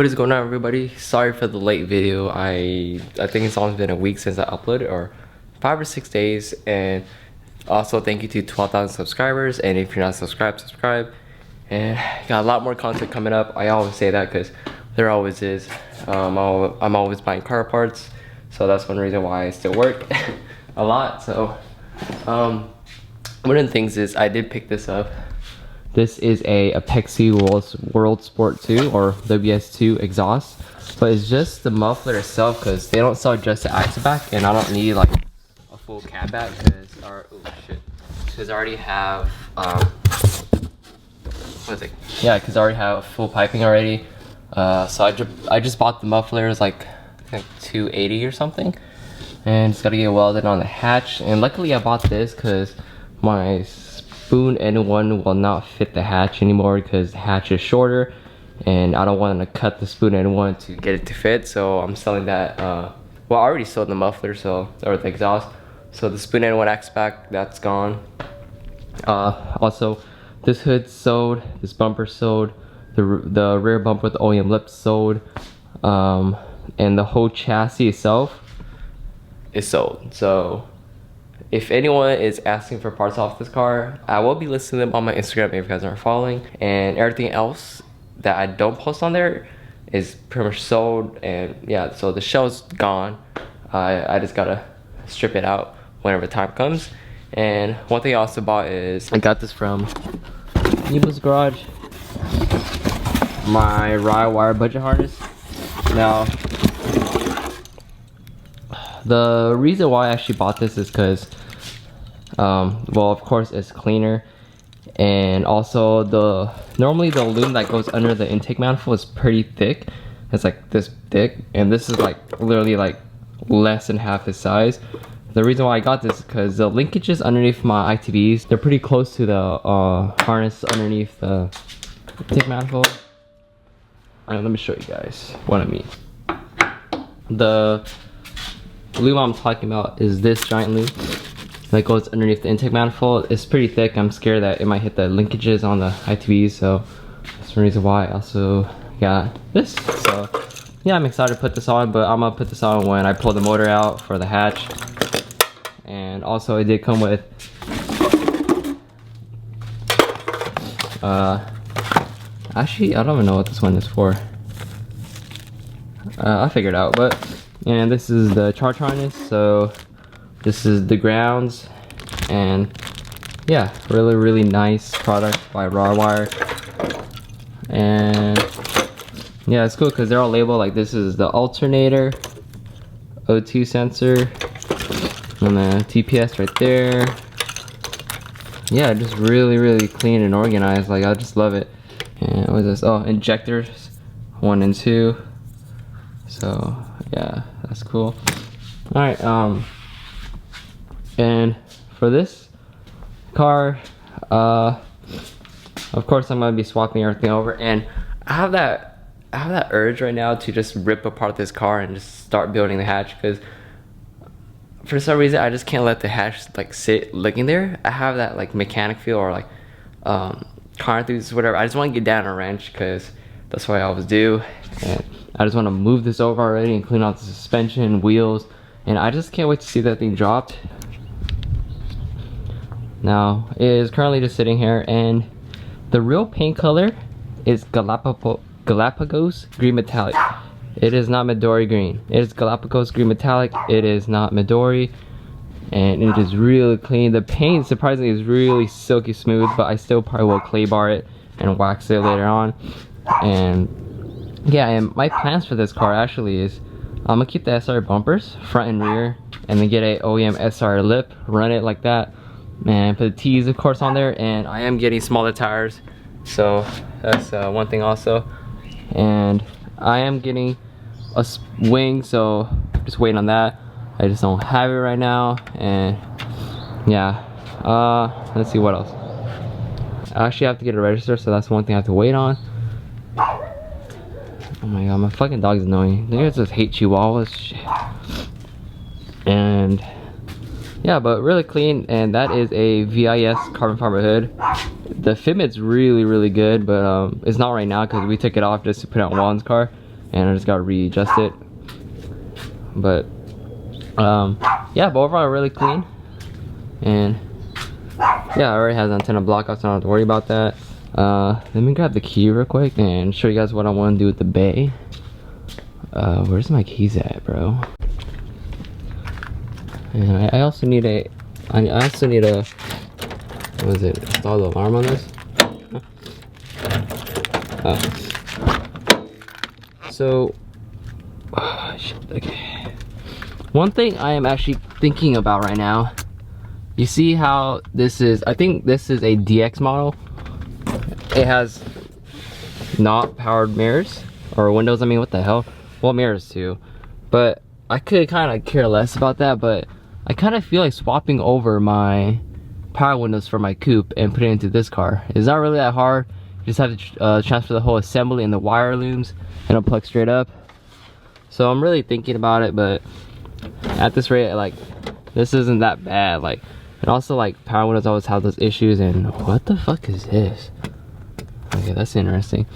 What is going on, everybody? Sorry for the late video. I think it's only been a week since I uploaded, or 5 or 6 days. And also thank you to 12,000 subscribers, and if you're not subscribed, subscribe. And got a lot more content coming up. I always say that because there always is. I'm always buying car parts, so that's one reason why I still work a lot. So one of the things is I did pick this up. This is a Apexi World Sport 2 or WS2 exhaust, but it's just the muffler itself because they don't sell just the axle back, and I don't need like a full cab back because I already have because I already have full piping already. So I just bought the mufflers like I think $280 or something, and just gotta get welded on the hatch. And luckily I bought this because my spoon end one will not fit the hatch anymore because the hatch is shorter, and I don't want to cut the spoon end one to get it to fit. So I'm selling that. Well, I already sold the muffler, or the exhaust. So the spoon end one axe back, that's gone. Also, this hood sold, this bumper sold, the rear bumper with the OEM lips sold, and the whole chassis itself is sold. So if anyone is asking for parts off this car, I will be listing them on my Instagram if you guys aren't following. And everything else that I don't post on there is pretty much sold. And yeah, so the shell's gone. I just gotta strip it out whenever the time comes. And one thing I also bought is, I got this from Nebo's Garage, my Rye wire budget harness. Now, the reason why I actually bought this is because, well, of course it's cleaner, and also normally the loom that goes under the intake manifold is pretty thick. It's like this thick, and this is like literally like less than half its size. The reason why I got this is because the linkages underneath my ITBs, they're pretty close to the harness underneath the intake manifold. Alright, let me show you guys what I mean. The loom I'm talking about is this giant loom that goes underneath the intake manifold. It's pretty thick. I'm scared that it might hit the linkages on the ITBs, so that's the reason why I also got this. So yeah, I'm excited to put this on, but I'm gonna put this on when I pull the motor out for the hatch. And also it did come with actually I don't even know what this one is for. I'll figure it out. But and this is the charge harness, so this is the grounds, and yeah, really nice product by Rawwire. And yeah, it's cool because they're all labeled. Like, this is the alternator, O2 sensor, and the TPS right there. Yeah, just really clean and organized. Like, I just love it. And what is this? Oh, injectors 1 and 2. So yeah, that's cool. All right, and for this car, of course I'm gonna be swapping everything over, and I have that urge right now to just rip apart this car and just start building the hatch, because for some reason I just can't let the hatch like sit looking there. I have that like mechanic feel, or like car enthusiast, whatever. I just want to get down a wrench because that's what I always do. And I just want to move this over already and clean out the suspension, wheels, and I just can't wait to see that thing dropped. Now, it is currently just sitting here, and the real paint color is Galapagos Green Metallic. It is not Midori Green. It is Galapagos Green Metallic. It is not Midori, and it is really clean. The paint, surprisingly, is really silky smooth, but I still probably will clay bar it and wax it later on. And yeah, and my plans for this car actually is I'm gonna keep the SR bumpers front and rear, and then get a OEM SR lip, run it like that, and put the T's of course on there. And I am getting smaller tires, so that's one thing also. And I am getting a wing, so just waiting on that. I just don't have it right now. And yeah, let's see what else. I actually have to get a register, so that's one thing I have to wait on. Oh my god, my fucking dog is annoying. They just hate chihuahuas. Shit. And yeah, but really clean. And that is a VIS carbon fiber hood. The fitment's really good, but it's not right now because we took it off just to put it on Juan's car. and I just gotta readjust it. But yeah, but overall really clean. And yeah, I already has antenna block out, so I don't have to worry about that. Let me grab the key real quick and show you guys what I want to do with the bay. Where's my keys at, bro? And I also need a what is it, install the alarm on this. So shit, okay. One thing I am actually thinking about right now, you see how this is, I think this is a DX model. It has not powered mirrors or windows. I mean, what the hell? Well, mirrors too, but I could kind of care less about that. But I kind of feel like swapping over my power windows for my coupe and putting it into this car. It's not really that hard. You just have to transfer the whole assembly and the wire looms, and it'll plug straight up. So I'm really thinking about it, but at this rate, like, this isn't that bad. Like, and also, like, power windows always have those issues. And what the fuck is this? Okay, that's interesting.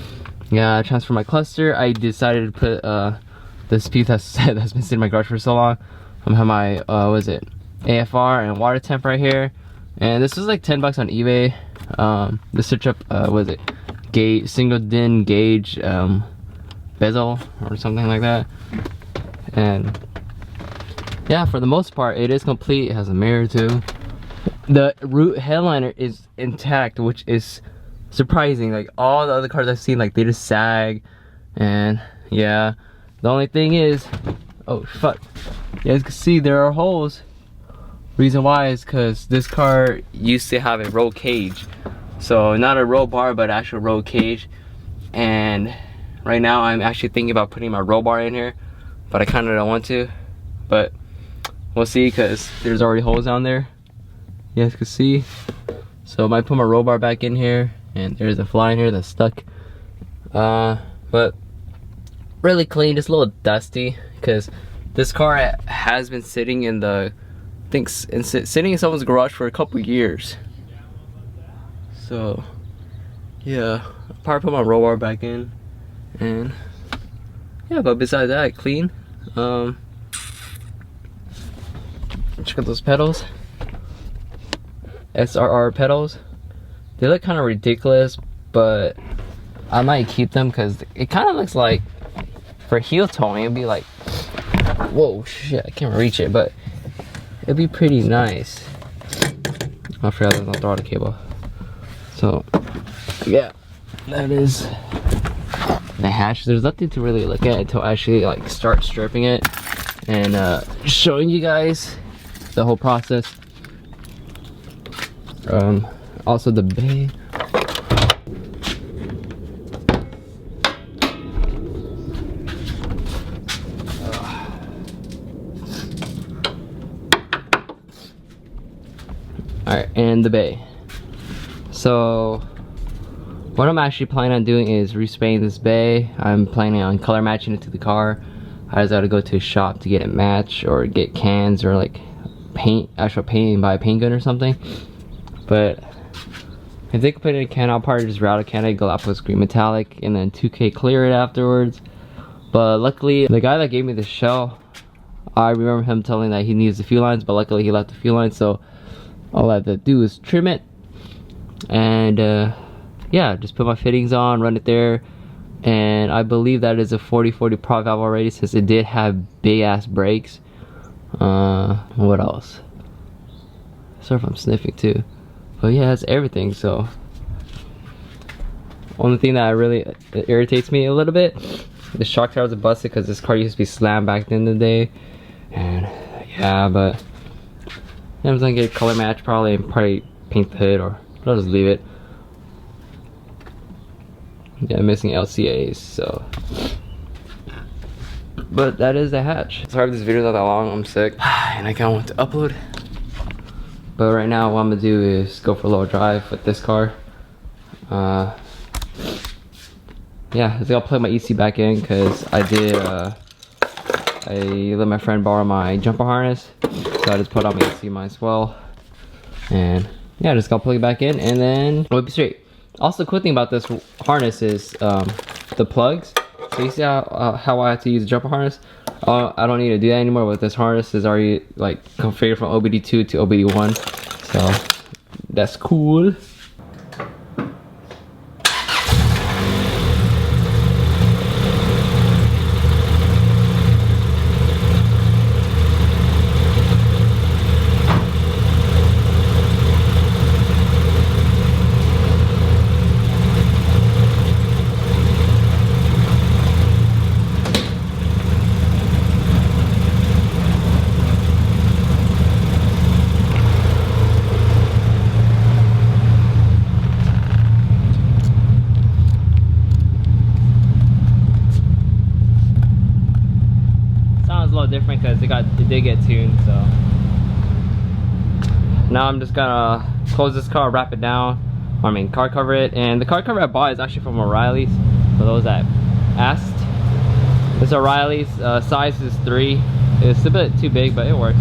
Yeah, I transferred my cluster. I decided to put this piece that's been sitting in my garage for so long. I have my what is it, AFR and water temp right here, and this was like 10 bucks on eBay. This search up what is it, gauge, single DIN gauge bezel or something like that. And yeah, for the most part it is complete. It has a mirror too. The root headliner is intact, which is surprising. Like, all the other cars I've seen, like, they just sag. And yeah, the only thing is, oh fuck, you guys can see there are holes. Reason why is because this car used to have a roll cage, so not a roll bar but actual roll cage. And right now I'm actually thinking about putting my roll bar in here, but I kind of don't want to. But we'll see, because there's already holes down there, you guys can see. So I might put my roll bar back in here, and there's a fly in here that's stuck. But really clean, just a little dusty, because this car has been sitting in the, I think, sitting in someone's garage for a couple years. So yeah, I'll probably put my roll bar back in, and yeah, but besides that, clean. Check out those pedals, SRR pedals. They look kind of ridiculous, but I might keep them because it kind of looks like, for heel towing, it'd be like, whoa, shit, I can't reach it, but it'd be pretty nice. I forgot there's no throttle cable. So yeah, that is the hatch. There's nothing to really look at until I actually like start stripping it and showing you guys the whole process. Also the bay. Alright, and the bay. So what I'm actually planning on doing is respraying this bay. I'm planning on color matching it to the car. I just gotta go to a shop to get it matched, or get cans, or like paint, actual paint, and buy a paint gun or something. But if they could put it in a can, I'll probably just route a can of Galapagos Green Metallic and then 2K clear it afterwards. But luckily, the guy that gave me the shell, I remember him telling that he needs the fuel lines, but luckily he left the fuel lines, so all I have to do is trim it. And yeah, just put my fittings on, run it there. And I believe that is a 40/40 prop valve already, since it did have big ass brakes. What else? Sorry if I'm sniffing too. But yeah, that's everything. So only thing that really irritates me a little bit, the shock towers are busted because this car used to be slammed back in the day. And yeah, but I'm just gonna get a color match probably, and probably paint the hood, or I'll just leave it. Yeah, I'm missing LCAs, so. But that is the hatch. Sorry if this video's not that long, I'm sick and I kinda want to upload. But right now what I'm gonna do is go for a little drive with this car. Yeah, I think I'll plug my EC back in, because I did I let my friend borrow my jumper harness, so I just put on my EC mine as well. And yeah, just gotta plug it back in, and then we'll be straight. Also, the cool thing about this harness is the plugs. So So you see how I have to use the jumper harness? I don't need to do that anymore with this harness. It's already like configured from OBD2 to OBD1. So that's cool. Different because it did get tuned. So now I'm just gonna close this car, wrap it down, car cover it. And the car cover I bought is actually from O'Reilly's, for those that asked. This O'Reilly's size is 3. It's a bit too big, but it works.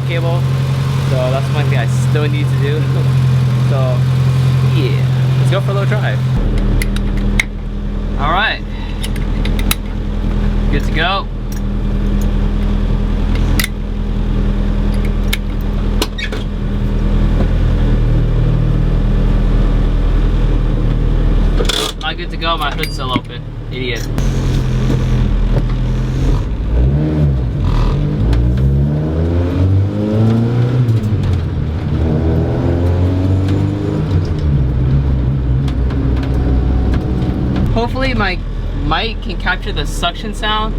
Cable, so that's one thing I still need to do. So yeah, let's go for a little drive. All right, good to go. Not good to go. My hood's still open. Idiot. Hopefully my mic can capture the suction sound.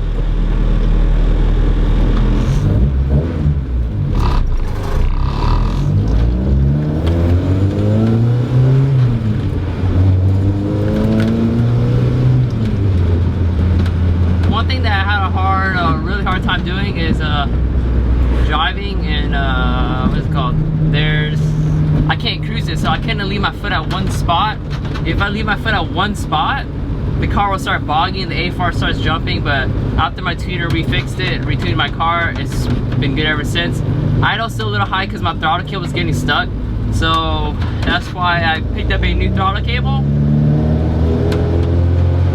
One thing that I had a really hard time doing is driving and what is it called? I can't cruise it, so I can't leave my foot at one spot. If I leave my foot at one spot, the car will start bogging, the AFR starts jumping. But after my tuner refixed it, retuned my car, it's been good ever since. Idle's still a little high because my throttle cable was getting stuck, so that's why I picked up a new throttle cable,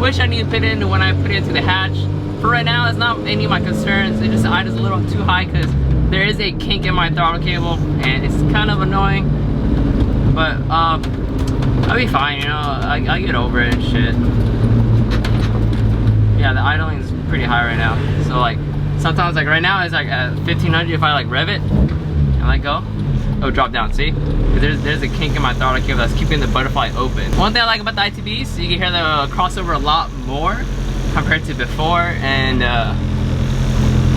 which I need to put in when I put it into the hatch. For right now, it's not any of my concerns. It's just Idle's a little too high because there is a kink in my throttle cable and it's kind of annoying, but I'll be fine, you know. I get over it and shit. Yeah, the idling is pretty high right now. So like, sometimes like right now it's like at 1500. If I like rev it and let go, it'll drop down, see? Because there's a kink in my throttle cable that's keeping the butterfly open. One thing I like about the ITBs, you can hear the crossover a lot more compared to before. And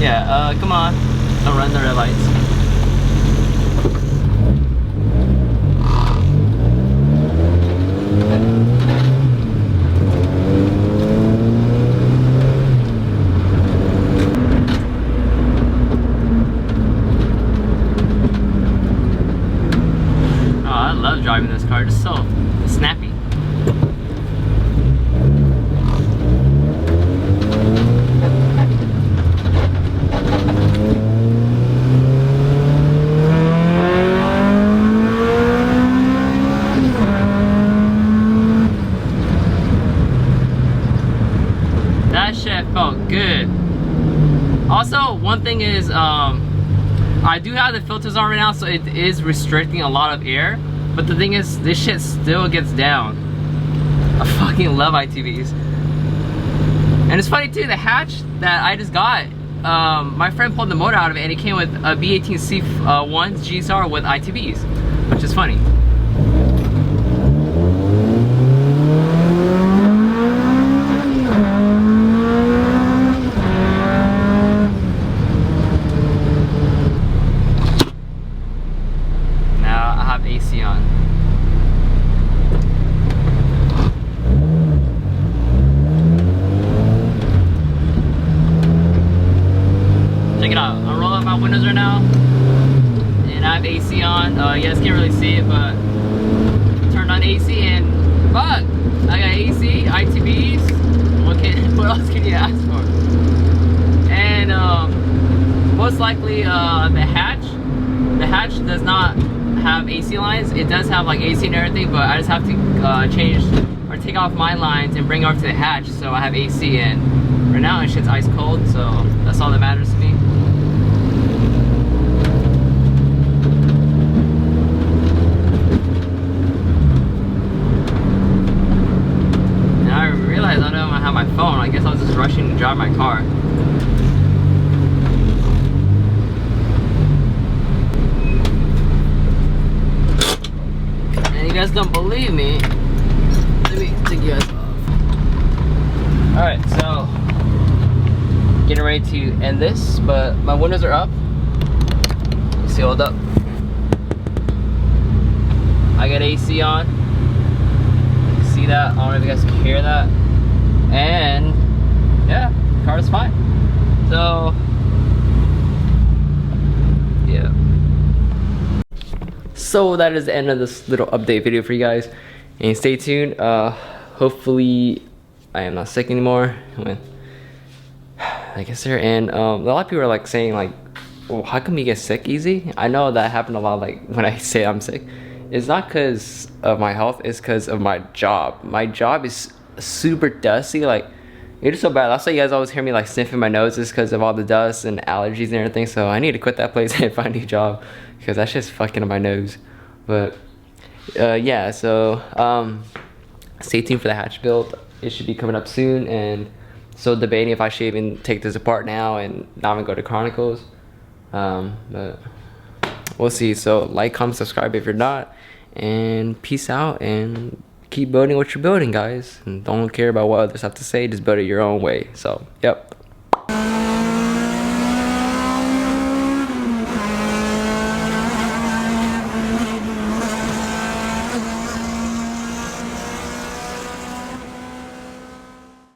yeah, come on, I'll run the red lights. Driving this car, just so snappy. That shit felt good. Also, one thing is, I do have the filters on right now, so it is restricting a lot of air. But the thing is, this shit still gets down. I fucking love ITBs. And it's funny too, the hatch that I just got, my friend pulled the motor out of it and it came with a B18C1 GSR with ITBs, which is funny. AC on. my windows right now, and I have AC on. You guys can't really see it, but turned on AC and fuck, I got AC, ITBs. What else can you ask for? And most likely the hatch does not have AC lines. It does have like AC and everything, but I just have to change or take off my lines and bring it over to the hatch so I have AC. And right now, shit's ice cold, so that's all that matters to me. And I realized I don't have my phone. I guess I was just rushing to drive my car. And you guys don't believe me. Let me take you guys off. Alright, so getting ready to end this, but my windows are up. Sealed up. I got AC on. See that? I don't know if you guys can hear that. And yeah, the car is fine. So yeah. So that is the end of this little update video for you guys. And stay tuned. Hopefully I am not sick anymore. I guess there. And a lot of people are like saying like, well, how come you get sick easy? I know that happened a lot, like when I say I'm sick. It's not because of my health, it's because of my job. My job is super dusty. Like, it's so bad. That's why you guys always hear me like sniffing my nose, is because of all the dust and allergies and everything. So I need to quit that place and find a new job, because that's just fucking up my nose. But yeah, so stay tuned for the hatch build. It should be coming up soon. And so debating if I should even take this apart now and not even go to Chronicles. But we'll see. So like, comment, subscribe if you're not, and peace out, and keep building what you're building, guys, and don't care about what others have to say. Just build it your own way. So yep.